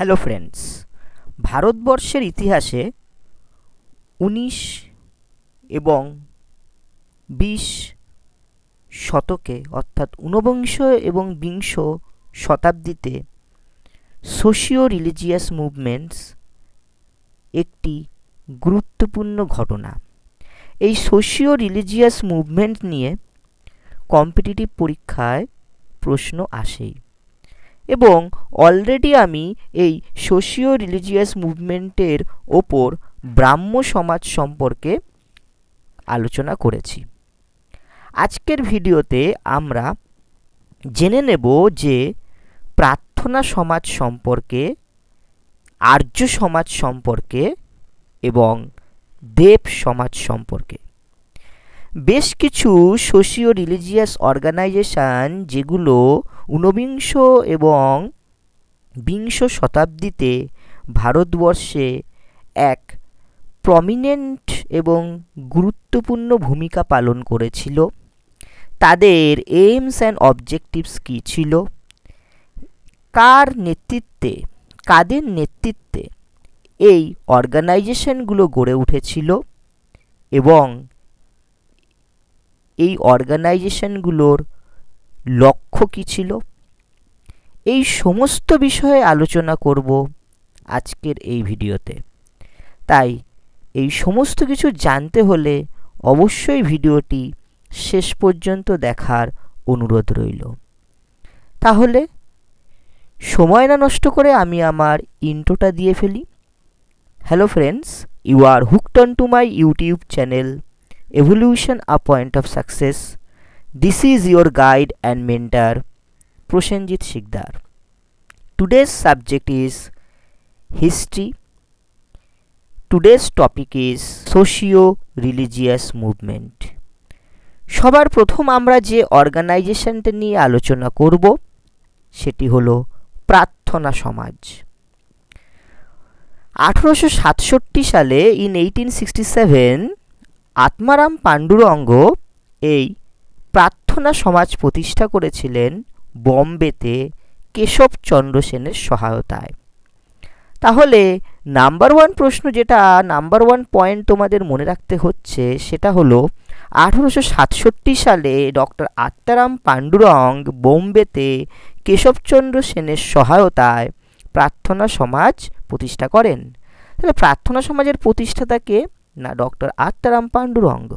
Hello friends, ভারতবর্ষের ইতিহাসে 19 এবং 20 শতকে অর্থাৎ ঊনবিংশ এবং বিংশ শতাব্দীতে সোশিও রিলিজিয়াস মুভমেন্টস একটি গুরুত্বপূর্ণ ঘটনা। এই সোশিও রিলিজিয়াস মুভমেন্ট নিয়ে কম্পিটিটিভ পরীক্ষায় প্রশ্ন আসেই, এবং অলরেডি আমি এই সোশিও রিলিজিয়াস মুভমেন্টের ওপর ব্রাহ্ম সমাজ সম্পর্কে আলোচনা করেছি। আজকের ভিডিওতে আমরা জেনে নেব যে প্রার্থনা সমাজ সম্পর্কে, আর্য সমাজ সম্পর্কে এবং দেব সমাজ সম্পর্কে। বেশ কিছু সোশিও রিলিজিয়াস অর্গানাইজেশন যেগুলো ঊনবিংশ এবং বিংশ শতাব্দীতে ভারতবর্ষে এক প্রমিনেন্ট এবং গুরুত্বপূর্ণ ভূমিকা পালন করেছিল, তাদের এইমস অ্যান্ড অবজেক্টিভস কী ছিল, কাদের নেতৃত্বে এই অর্গানাইজেশনগুলো গড়ে উঠেছিল এবং এই অর্গানাইজেশনগুলোর লক্ষ্য কী ছিল, এই সমস্ত বিষয়ে আলোচনা করব আজকের এই ভিডিওতে। তাই এই সমস্ত কিছু জানতে হলে অবশ্যই ভিডিওটি শেষ পর্যন্ত দেখার অনুরোধ রইল। তাহলে সময় না নষ্ট করে আমি আমার ইন্ট্রোটা দিয়ে ফেলি। Hello friends, you are hooked on to my YouTube channel Evolution a Point of Success. This is your guide and mentor Prosenjit Sikdar. Today's subject is history. Today's topic is socio-religious movement. সবার প্রথম আমরা যে অর্গানাইজেশনটা নিয়ে আলোচনা করব সেটি হলো প্রার্থনা সমাজ। 1867 সালে in 1867 আত্মারাম পাণ্ডুরঙ্গ এই প্রার্থনা সমাজ প্রতিষ্ঠা করেছিলেন বম্বেতে কেশবচন্দ্র সেনের সহায়তায়। তাহলে নাম্বার ওয়ান প্রশ্ন, যেটা নাম্বার ওয়ান পয়েন্ট তোমাদের মনে রাখতে হচ্ছে, সেটা হলো 1867 সালে ডক্টর আত্মারাম পাণ্ডুরঙ্গ বোম্বেতে কেশবচন্দ্র সেনের সহায়তায় প্রার্থনা সমাজ প্রতিষ্ঠা করেন। তাহলে প্রার্থনা সমাজের প্রতিষ্ঠাতাকে না, ডক্টর আত্মারাম পাণ্ডুরঙ্গ।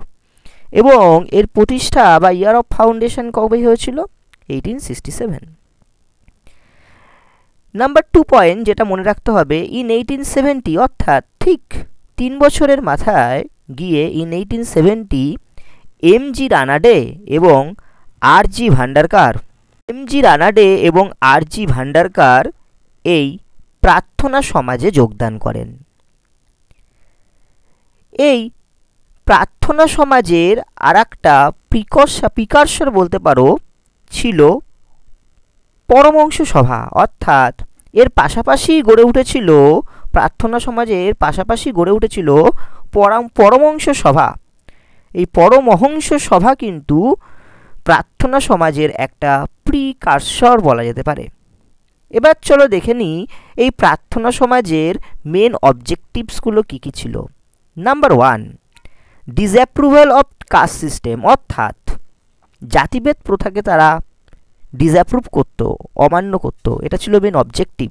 এবং এর প্রতিষ্ঠা বা ইয়ার অফ ফাউন্ডেশন কবে হয়েছিল? 1867। নাম্বার 2 পয়েন্ট যেটা মনে রাখতে হবে, ইন 1870 অর্থাৎ ঠিক 3 বছরের মাথায় গিয়ে ইন 1870 এমজি রানাডে এবং আরজি ভান্ডারকার এই প্রার্থনা সমাজে যোগদান করেন। এই প্রার্থনা সমাজের আর একটা প্রিকারসর বলতে পারো ছিল পরমহংস সভা, অর্থাৎ এর পাশাপাশি গড়ে উঠেছিল, প্রার্থনা সমাজের পাশাপাশি গড়ে উঠেছিল পরমহংস সভা। এই পরমহংস সভা কিন্তু প্রার্থনা সমাজের একটা প্রিকারসর বলা যেতে পারে। এবার চলো দেখে নিই এই প্রার্থনা সমাজের মেন অবজেক্টিভসগুলো কী কী ছিল। Number 1, disapproval of caste system, অর্থাৎ জাতিভেদ প্রথাকে তারা ডিসঅ্যাপ্রুভ করত, অমান্য করত, এটা ছিল main objective.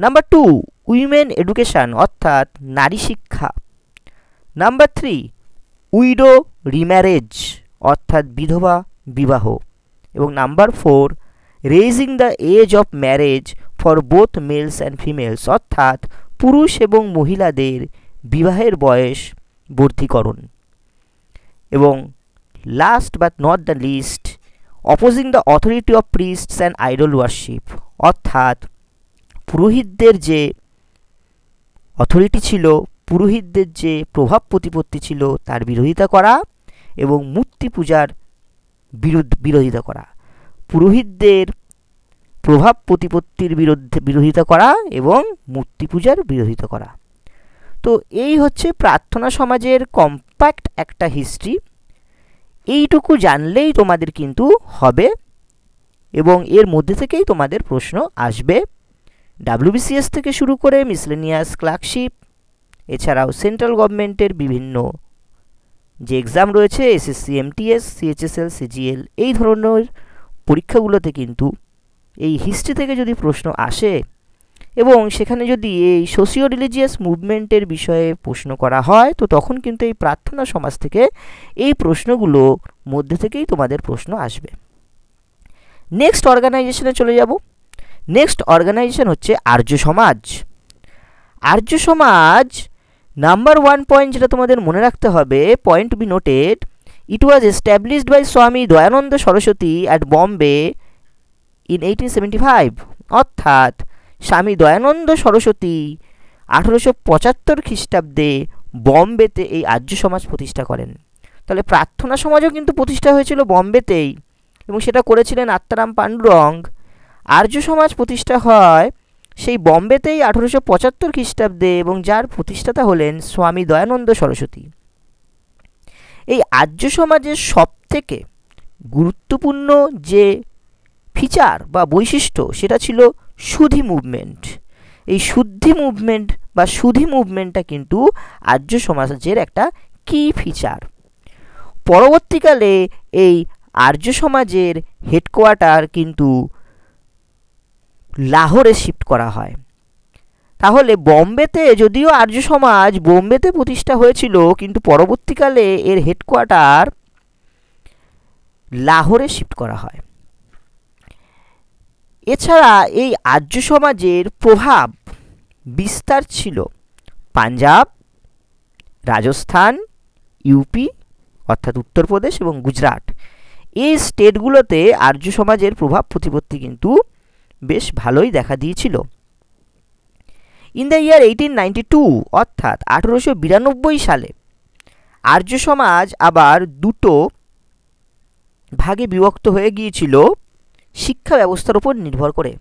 Number 2, women education, অর্থাৎ নারী শিক্ষা। নাম্বার 3, উইডো রিম্যারেজ, অর্থাৎ বিধবা বিবাহ। এবং number 4, raising the age of marriage for both males and females, অর্থাৎ পুরুষ এবং মহিলাদের বিবাহের বয়স বর্ধিকরণ। এবং last but not the least, opposing the authority of priests and idol worship, অর্থাৎ পুরোহিতদের যে অথরিটি ছিল, পুরোহিতদের যে প্রভাব প্রতিপত্তি ছিল তার বিরোধিতা করা এবং মূর্তি পূজার বিরোধিতা করা। পুরোহিতদের প্রভাব প্রতিপত্তির বিরোধিতা করা এবং মূর্তি পূজার বিরোধিতা করা। তো এই হচ্ছে প্রার্থনা সমাজের কম্প্যাক্ট একটা হিস্ট্রি। এইটুকু জানলেই তোমাদের কিন্তু হবে এবং এর মধ্যে থেকেই তোমাদের প্রশ্ন আসবে। WBCS থেকে শুরু করে মিসলেনিয়াস ক্লার্কশিপ, এছাড়াও সেন্ট্রাল গভর্নমেন্টের বিভিন্ন যে এক্সাম রয়েছে SSC MTS CHSL CGL এই ধরনের পরীক্ষাগুলোতে কিন্তু এই হিস্ট্রি থেকে যদি প্রশ্ন আসে এবং সেখানে যদি এই সোশিও রিলিজিয়াস মুভমেন্টের বিষয়ে প্রশ্ন করা হয়, তো তখন কিন্তু এই প্রার্থনা সমাজ থেকে এই প্রশ্নগুলো মধ্যে থেকেই তোমাদের প্রশ্ন আসবে। নেক্সট অর্গানাইজেশনে চলে যাব। নেক্সট অর্গানাইজেশন হচ্ছে আর্য সমাজ। আর্য সমাজ নাম্বার 1 পয়েন্ট যেটা তোমাদের মনে রাখতে হবে, point to be noted, it was established by Swami Dayananda Saraswati at Bombay in 1875। অর্থাৎ স্বামী দয়ানন্দ সরস্বতী 1875 খ্রিস্টাব্দে বম্বেতে এই আর্য সমাজ প্রতিষ্ঠা করেন। তাহলে প্রার্থনা সমাজও কিন্তু প্রতিষ্ঠা হয়েছিল বম্বেতেই এবং সেটা করেছিলেন আত্মারাম পাণ্ডুরং। আর্য সমাজ প্রতিষ্ঠা হয় সেই বম্বেতেই 1875 খ্রিস্টাব্দে এবং যার প্রতিষ্ঠাতা হলেন স্বামী দয়ানন্দ সরস্বতী। এই আর্য সমাজের সবথেকে গুরুত্বপূর্ণ যে ফিচার বা বৈশিষ্ট্য সেটা ছিল সুধী মুভমেন্ট। এই শুদ্ধি মুভমেন্ট বা সুধী মুভমেন্টটা কিন্তু আর্য সমাজের একটা কি ফিচার। পরবর্তীকালে এই আর্য সমাজের হেডকোয়ার্টার কিন্তু লাহোরে শিফট করা হয়। তাহলে বম্বেতে যদিও আর্য সমাজ বোম্বেতে প্রতিষ্ঠা হয়েছিল, কিন্তু পরবর্তীকালে এর হেডকোয়ার্টার লাহোরে শিফট করা হয়। এছাড়া এই আর্য সমাজের প্রভাব বিস্তার ছিল পাঞ্জাব, রাজস্থান, ইউপি অর্থাৎ উত্তরপ্রদেশ এবং গুজরাট। এই স্টেটগুলোতে আর্য সমাজের প্রভাব প্রতিপত্তি কিন্তু বেশ ভালোই দেখা দিয়েছিল। ইন দ্য ইয়ার 1892 অর্থাৎ 1892 সালে আর্য সমাজ আবার দুটো ভাগে বিভক্ত হয়ে গিয়েছিল শিক্ষা ব্যবস্থার উপর নির্ভর করে।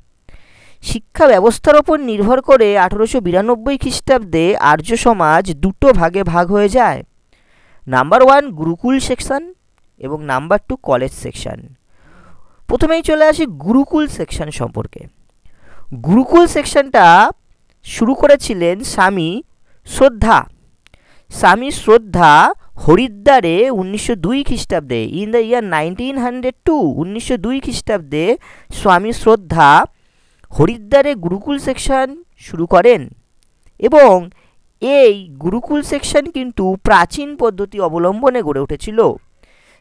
শিক্ষা ব্যবস্থার উপর নির্ভর করে 1892 খ্রিস্টাব্দে আর্য সমাজ দুটো ভাগে ভাগ হয়ে যায়। নাম্বার 1 গুরুকুল সেকশন এবং নাম্বার 2 কলেজ সেকশন। প্রথমেই চলে আসি গুরুকুল সেকশন সম্পর্কে। গুরুকুল সেকশনটা শুরু করেছিলেন স্বামী শ্রদ্ধা। স্বামী শ্রদ্ধা হরিদ্বারে 1902 খ্রিস্টাব্দে, ইন দ্য ইয়ার 1902 1902 খ্রিস্টাব্দে স্বামী শ্রদ্ধা হরিদ্বারে গুরুকুল সেকশন শুরু করেন এবং এই গুরুকুল সেকশন কিন্তু প্রাচীন পদ্ধতি অবলম্বনে গড়ে উঠেছিল।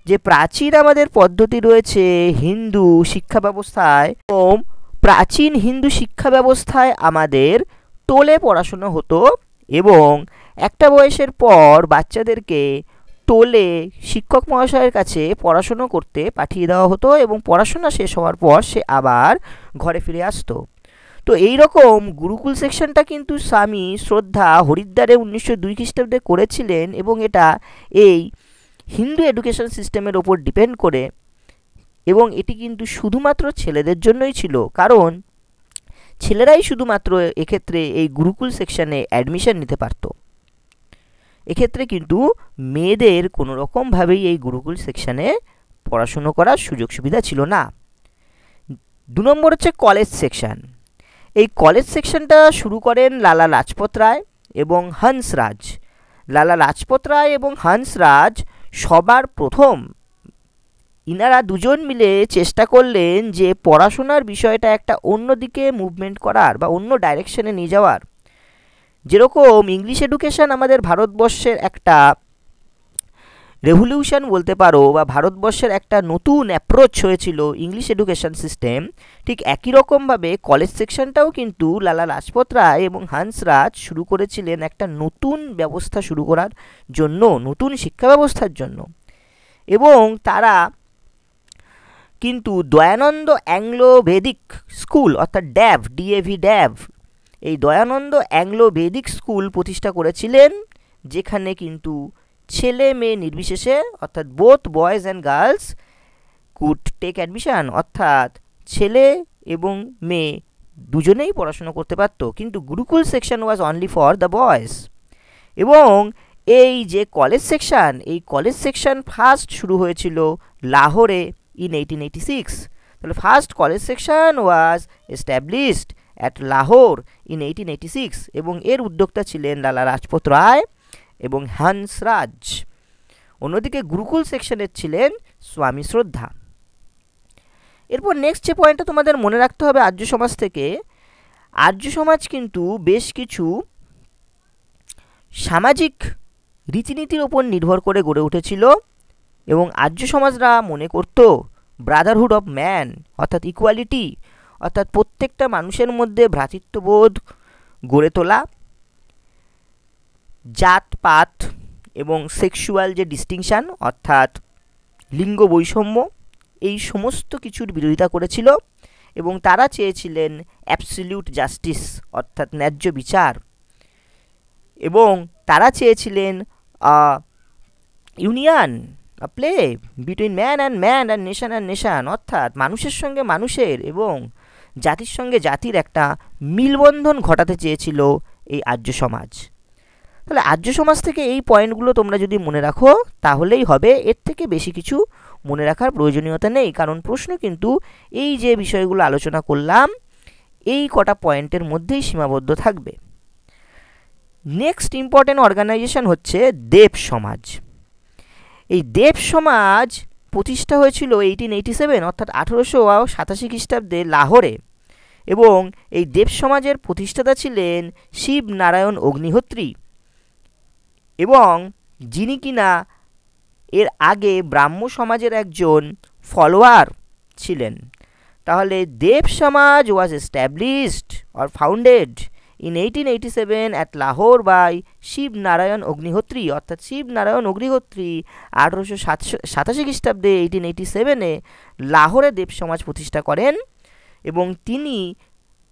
যে প্রাচীন আমাদের পদ্ধতি রয়েছে হিন্দু শিক্ষা ব্যবস্থায়, প্রাচীন হিন্দু শিক্ষা ব্যবস্থায় আমাদের টোলে পড়াশুনো হতো এবং একটা বয়সের পর বাচ্চাদেরকে টোলে শিক্ষক মহাশয়ের কাছে পড়াশুনো করতে পাঠিয়ে দেওয়া হতো এবং পড়াশোনা শেষ হওয়ার পর সে আবার ঘরে ফিরে আসতো। তো এই রকম গুরুকুল সেকশনটা কিন্তু স্বামী শ্রদ্ধা হরিদ্বারে 1902 খ্রিস্টাব্দে করেছিলেন এবং এটা এই হিন্দু এডুকেশন সিস্টেমের ওপর ডিপেন্ড করে এবং এটি কিন্তু শুধুমাত্র ছেলেদের জন্যই ছিল, কারণ ছেলেরাই শুধুমাত্র এক্ষেত্রে এই গুরুকুল সেকশনে অ্যাডমিশন নিতে পারত। এক্ষেত্রে কিন্তু মেয়েদের কোনো রকমভাবেই এই গুরুকুল সেকশনে পড়াশুনো করার সুযোগ সুবিধা ছিল না। 2 নম্বর হচ্ছে কলেজ সেকশন। এই কলেজ সেকশনটা শুরু করেন লালা লাজপত রায় এবং হংসরাজ। লালা লাজপত রায় এবং হংসরাজ সবার প্রথম ইনারা দুজন মিলে চেষ্টা করলেন যে পড়াশোনার বিষয়টা একটা অন্য দিকে মুভমেন্ট করার বা অন্য ডাইরেকশনে নিয়ে যাওয়ার। যেরকম ইংলিশ এডুকেশন আমাদের ভারতবর্ষের একটা রেভলিউশন বলতে পারো বা ভারতবর্ষের একটা নতুন অ্যাপ্রোচ হয়েছিল ইংলিশ এডুকেশন সিস্টেম, ঠিক একই রকমভাবে কলেজ সেকশনটাও কিন্তু লালা লাজপত রায় এবং হংসরাজ শুরু করেছিলেন একটা নতুন ব্যবস্থা শুরু করার জন্য, নতুন শিক্ষা ব্যবস্থার জন্য। এবং তারা কিন্তু দয়ানন্দ অ্যাংলো বেদিক স্কুল অর্থাৎ DAV এই দয়ানন্দ অ্যাংলো বেদিক স্কুল প্রতিষ্ঠা করেছিলেন, যেখানে কিন্তু ছেলে মেয়ে নির্বিশেষে অর্থাৎ both boys and girls could take admission, অর্থাৎ ছেলে এবং মেয়ে দুজনেই পড়াশোনা করতে পারত, কিন্তু gurukul section was only for the boys. এবং এই যে কলেজ সেকশন, এই কলেজ সেকশন ফার্স্ট শুরু হয়েছিল লাহোরে ইন 1886। তাহলে first college section was established at Lahore in 1886 এবং এর উদ্যোক্তা ছিলেন লালা রাজপত রায় এবং হংসরাজ। অন্যদিকে গুরুকুল সেকশনের ছিলেন স্বামী শ্রদ্ধা। এরপর নেক্সট যে পয়েন্টটা তোমাদের মনে রাখতে হবে আর্য সমাজ থেকে, আর্য সমাজ কিন্তু বেশ কিছু সামাজিক রীতিনীতির ওপর নির্ভর করে গড়ে উঠেছিল এবং আর্য সমাজরা মনে করত ব্রাদারহুড অফ ম্যান অর্থাৎ ইকুয়ালিটি, অর্থাৎ প্রত্যেকটা মানুষের মধ্যে ভ্রাতৃত্ববোধ গড়ে তোলা, জাতপাত এবং সেক্সুয়াল যে ডিস্টিংশন অর্থাৎ লিঙ্গ বৈষম্য, এই সমস্ত কিছুর বিরোধিতা করেছিল এবং তারা চেয়েছিলেন অ্যাবসলিউট জাস্টিস অর্থাৎ ন্যায্য বিচার, এবং তারা চেয়েছিলেন union play between man and nation অর্থাৎ মানুষের সঙ্গে মানুষের এবং জাতির সঙ্গে জাতির একটা মিলবন্ধন ঘটাতে চেয়েছিল এই আর্য সমাজ। তাহলে আর্য সমাজ থেকে এই পয়েন্টগুলো তোমরা যদি মনে রাখো তাহলেই হবে, এর থেকে বেশি কিছু মনে রাখার প্রয়োজনীয়তা নেই, কারণ প্রশ্ন কিন্তু এই যে বিষয়গুলো আলোচনা করলাম এই কটা পয়েন্টের মধ্যেই সীমাবদ্ধ থাকবে। নেক্সট ইম্পর্টেন্ট অর্গানাইজেশন হচ্ছে দেব সমাজ। এই দেব সমাজ প্রতিষ্ঠা হয়েছিল 1887 অর্থাৎ 1887 খ্রিস্টাব্দে লাহোরে এবং এই দেব সমাজের প্রতিষ্ঠাতা ছিলেন শিব নারায়ণ অগ্নিহোত্রী এবং যিনি কিনা এর আগে ব্রাহ্ম সমাজের একজন ফলোয়ার ছিলেন। তাহলে Dev Samaj was established or founded in 1887 at Lahore by Shiv Narayan Agnihotri অর্থাৎ শিব নারায়ণ অগ্নিহোত্রী 1887 খ্রিস্টাব্দে 1887-এ লাহোরে দেব সমাজ প্রতিষ্ঠা করেন এবং তিনি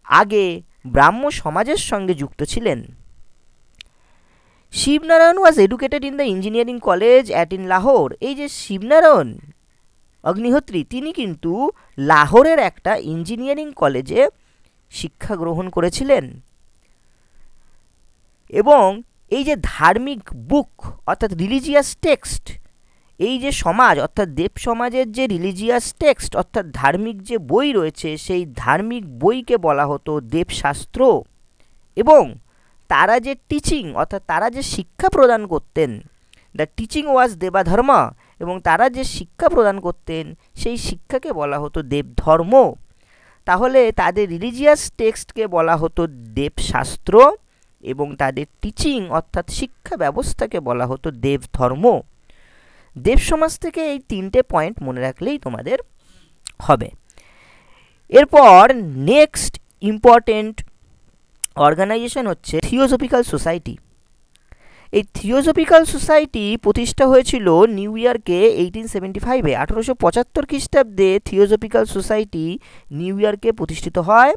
আগে ব্রাহ্ম সমাজের সঙ্গে যুক্ত ছিলেন। Shivnarayan was educated in the engineering college at in Lahore. এই যে শিবনারায়ণ অগ্নিহোত্রী তিনি কিন্তু লাহোরের একটা ইঞ্জিনিয়ারিং কলেজে শিক্ষা গ্রহণ করেছিলেন এবং এই যে ধার্মিক বুক অর্থাৎ রিলিজিয়াস টেক্সট, এই যে সমাজ অর্থাৎ দেব সমাজের যে রিলিজিয়াস টেক্সট অর্থাৎ ধার্মিক যে বই রয়েছে সেই ধার্মিক বইকে বলা হতো দেবশাস্ত্র এবং তারা যে টিচিং অর্থাৎ তারা যে শিক্ষা প্রদান করতেন, দ্য টিচিং ওয়াজ দেবাধর্ম, এবং তারা যে শিক্ষা প্রদান করতেন সেই শিক্ষাকে বলা হতো দেবধর্ম। তাহলে তাদের রিলিজিয়াস টেক্সটকে বলা হতো দেবশাস্ত্র এবং তাদের টিচিং অর্থাৎ শিক্ষা ব্যবস্থাকে বলা হতো দেবধর্ম। দেব সমাজ থেকে এই তিনটে পয়েন্ট মনে রাখলেই তোমাদের হবে। এরপর নেক্সট ইম্পর্টেন্ট অর্গানাইজেশন হচ্ছে থিওজফিক্যাল সোসাইটি। এই থিওজফিক্যাল সোসাইটি প্রতিষ্ঠা হয়েছিল নিউ ইয়র্কে 1875-এ। 1875 খ্রিস্টাব্দে থিওজফিক্যাল সোসাইটি নিউ ইয়র্কে প্রতিষ্ঠিত হয়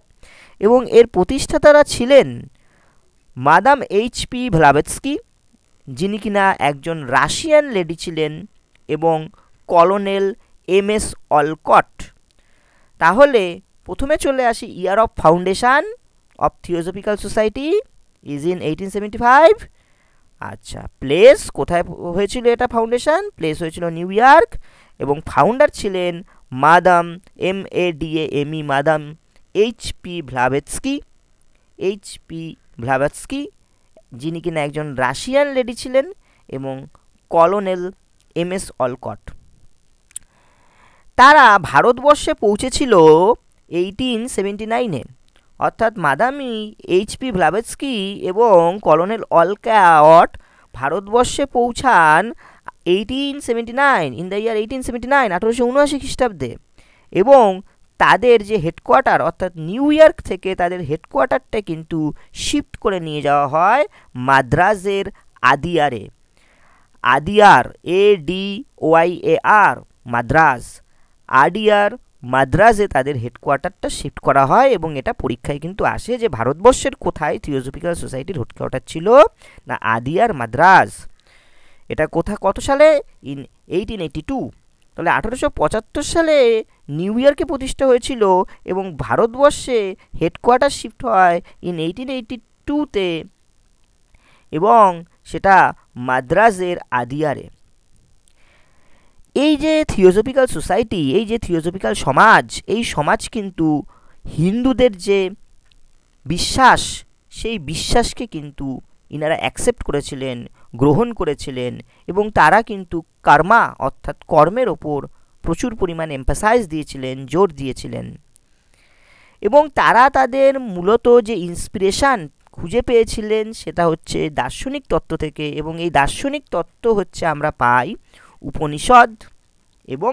এবং এর প্রতিষ্ঠাতারা ছিলেন মাদাম এইচ.পি. ব্লাভাৎস্কি, যিনি কিনা একজন রাশিয়ান লেডি ছিলেন, এবং কলোনেল এম.এস. অলকট। তাহলে প্রথমে চলে আসি year of foundation of theosophical society is in 1875। আচ্ছা, প্লেস কোথায় হয়েছিল এটা ফাউন্ডেশন? প্লেস হয়েছিল নিউ ইয়র্ক এবং ফাউন্ডার ছিলেন মাদাম MADAME মাদাম এইচ.পি. ব্লাভাৎস্কি, যিনি কিনা একজন রাশিয়ান লেডি ছিলেন, এবং কলোনেল এম.এস. অলকট। তারা ভারতবর্ষে পৌঁছেছিল 1879-এ, অর্থাৎ মাদামি এইচ.পি. ব্লাভাৎস্কি এবং কলোনেল অলকট ভারতবর্ষে পৌঁছান 1879 ইন দ্য ইয়ার 1879 1879 খ্রিস্টাব্দে এবং তাদের যে হেডকোয়ার্টার অর্থাৎ নিউ ইয়র্ক থেকে তাদের হেডকোয়ার্টারটা কিন্তু শিফট করে নিয়ে যাওয়া হয় মাদ্রাজের আদিয়ারে। আদিয়ার ADOYAR মাদ্রাজ, আদিয়ার মাদ্রাজে তাদের হেডকোয়ার্টারটা শিফট করা হয় এবং এটা পরীক্ষায় কিন্তু আসে যে ভারতবর্ষের কোথায় থিওজফিক্যাল সোসাইটির হেডকোয়ার্টার ছিল, না আদিয়ার মাদ্রাজ। এটা কত সালে? ইন 1882। তাহলে 1875 সালে নিউ ইয়র্কে প্রতিষ্ঠা হয়েছিল এবং ভারতবর্ষে হেডকোয়ার্টার শিফট হয় ইন 1882-তে এবং সেটা মাদ্রাজের আদিয়ারে। এই যে থিওজফিক্যাল সোসাইটি, এই যে থিওজফিক্যাল সমাজ, এই সমাজ কিন্তু হিন্দুদের যে বিশ্বাস, সেই বিশ্বাসকে কিন্তু ইনারা অ্যাকসেপ্ট করেছিলেন, গ্রহণ করেছিলেন, এবং তারা কিন্তু কর্মা অর্থাৎ কর্মের ওপর প্রচুর পরিমাণ এমফাসাইজ দিয়েছিলেন, জোর দিয়েছিলেন। এবং তারা তাদের মূলত যে ইন্সপিরেশান খুঁজে পেয়েছিলেন সেটা হচ্ছে দার্শনিক তত্ত্ব থেকে, এবং এই দার্শনিক তত্ত্ব হচ্ছে আমরা পাই উপনিষদ এবং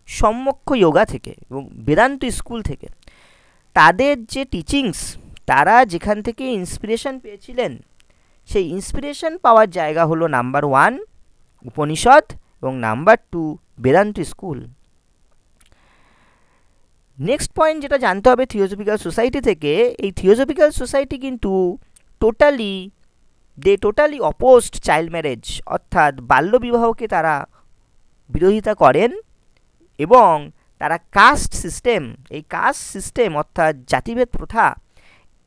সম্যক যোগা থেকে এবং বেদান্ত স্কুল থেকে। তাদের যে টিচিংস, তারা যেখান থেকে ইন্সপিরেশন পেয়েছিলেন, সেই ইন্সপিরেশন পাওয়ার জায়গা হলো নাম্বার 1 উপনিষদ এবং number 2 Vedanta school. Next point যেটা জানতে হবে থিওসফিক্যাল সোসাইটি থেকে, এই থিওসফিক্যাল সোসাইটি কিন্তু টোটালি অপোজড চাইল্ড ম্যারেজ, অর্থাৎ বাল্যবিবাহকে তারা বিরোধিতা করেন, এবং তারা কাস্ট সিস্টেম, এই কাস্ট সিস্টেম অর্থাৎ জাতিভেদ প্রথা,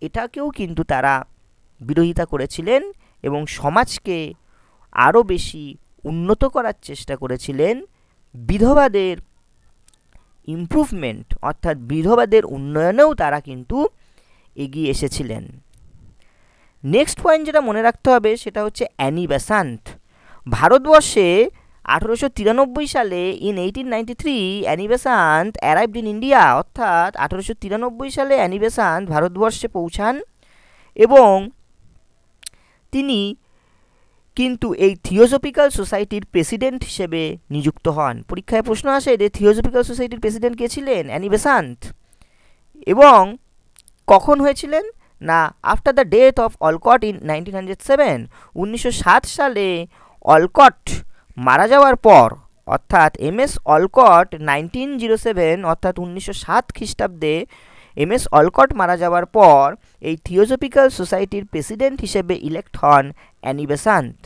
এটাকেও কিন্তু তারা বিরোধিতা করেছিলেন এবং সমাজকে আরও বেশি উন্নত করার চেষ্টা করেছিলেন। বিধবাদের ইমপ্রুভমেন্ট অর্থাৎ বিধবাদের উন্নয়নেও তারা কিন্তু এগিয়ে এসেছিলেন। নেক্সট পয়েন্ট যেটা মনে রাখতে হবে সেটা হচ্ছে অ্যানি বেসান্ট। ভারতবর্ষে 1893 সালে in 1893 Annie Besant arrived in India, অর্থাৎ 1893 সালে অ্যানি বেসান্ট ভারতবর্ষে পৌঁছান এবং তিনি কিন্তু এই থিওসফিক্যাল সোসাইটির প্রেসিডেন্ট হিসেবে নিযুক্ত হন। পরীক্ষায় প্রশ্ন আসে যে থিওসফিক্যাল সোসাইটির প্রেসিডেন্ট কে ছিলেন? Annie Besant. এবং কখন হয়েছিলেন না after the death of অলকট in 1907, 1907 সালে অলকট মারা যাওয়ার পর, অর্থাৎ এমএস অলকট 1907 অর্থাৎ 1907 খ্রিস্টাব্দে এমএস অলকট মারা যাওয়ার পর এই থিওসফিক্যাল সোসাইটির প্রেসিডেন্ট হিসেবে ইলেক্ট হন অ্যানি বেসান্ট।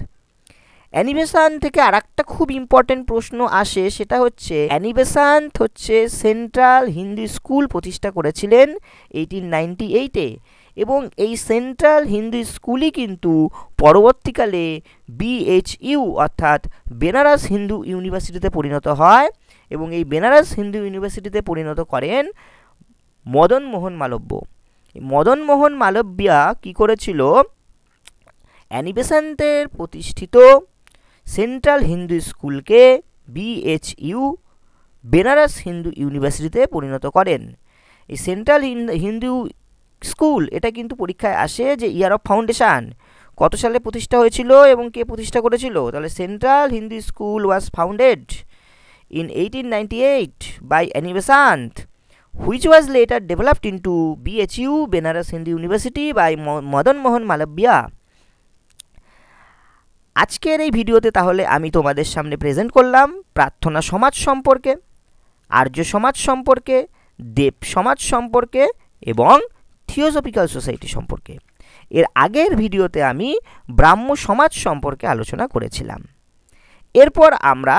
অ্যানি বেসান্ট থেকে আরেকটা খুব ইম্পর্টেন্ট প্রশ্ন আসে, সেটা হচ্ছে অ্যানি বেসান্ট হচ্ছে সেন্ট্রাল হিন্দু স্কুল প্রতিষ্ঠা করেছিলেন 1898-এ, এবং এই সেন্ট্রাল হিন্দু স্কুলই কিন্তু পরবর্তীকালে বিএইচইউ অর্থাৎ বেনারস হিন্দু ইউনিভার্সিটিতে পরিণত হয়, এবং এই বেনারস হিন্দু ইউনিভার্সিটিতে পরিণত করেন মদন মোহন মালব্য। মদন মোহন মালব্যা কী করেছিল? অ্যানি বেসান্টের প্রতিষ্ঠিত সেন্ট্রাল হিন্দু স্কুলকে বিএইচইউ বেনারস হিন্দু ইউনিভার্সিটিতে পরিণত করেন। এই সেন্ট্রাল হিন্দু স্কুল এটা কিন্তু পরীক্ষায় আসে যে ইয়ার অফ ফাউন্ডেশন কত সালে প্রতিষ্ঠা হয়েছিল এবং কে প্রতিষ্ঠা করেছিল। তাহলে central Hindu school was founded in 1898 by Annie Besant, which was later developed into BHU Benaras Hindu University by Madan Mohan Malaviya. আজকের এই ভিডিওতে তাহলে আমি তোমাদের সামনে প্রেজেন্ট করলাম প্রার্থনা সমাজ সম্পর্কে, আর্য সমাজ সম্পর্কে, দেব সমাজ সম্পর্কে এবং থিওসফিক্যাল সোসাইটি সম্পর্কে। এর আগের ভিডিওতে আমি ব্রাহ্ম সমাজ সম্পর্কে আলোচনা করেছিলাম। এরপর আমরা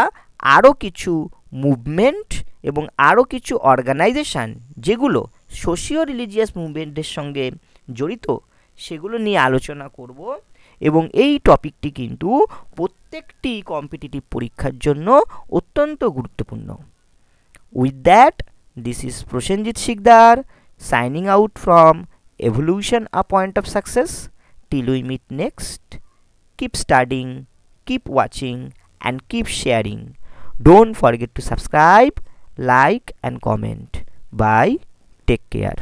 আরও কিছু মুভমেন্ট এবং আরও কিছু অর্গানাইজেশান যেগুলো সোশিও রিলিজিয়াস মুভমেন্টের সঙ্গে জড়িত সেগুলো নিয়ে আলোচনা করব, এবং এই টপিকটি কিন্তু প্রত্যেকটি কম্পিটিটিভ পরীক্ষার জন্য অত্যন্ত গুরুত্বপূর্ণ। With that, this is Prosenjit Sikdar signing out from Evolution a Point of Success. Till we meet next, keep studying, keep watching and keep sharing. Don't forget to subscribe, like and comment. Bye. Take care.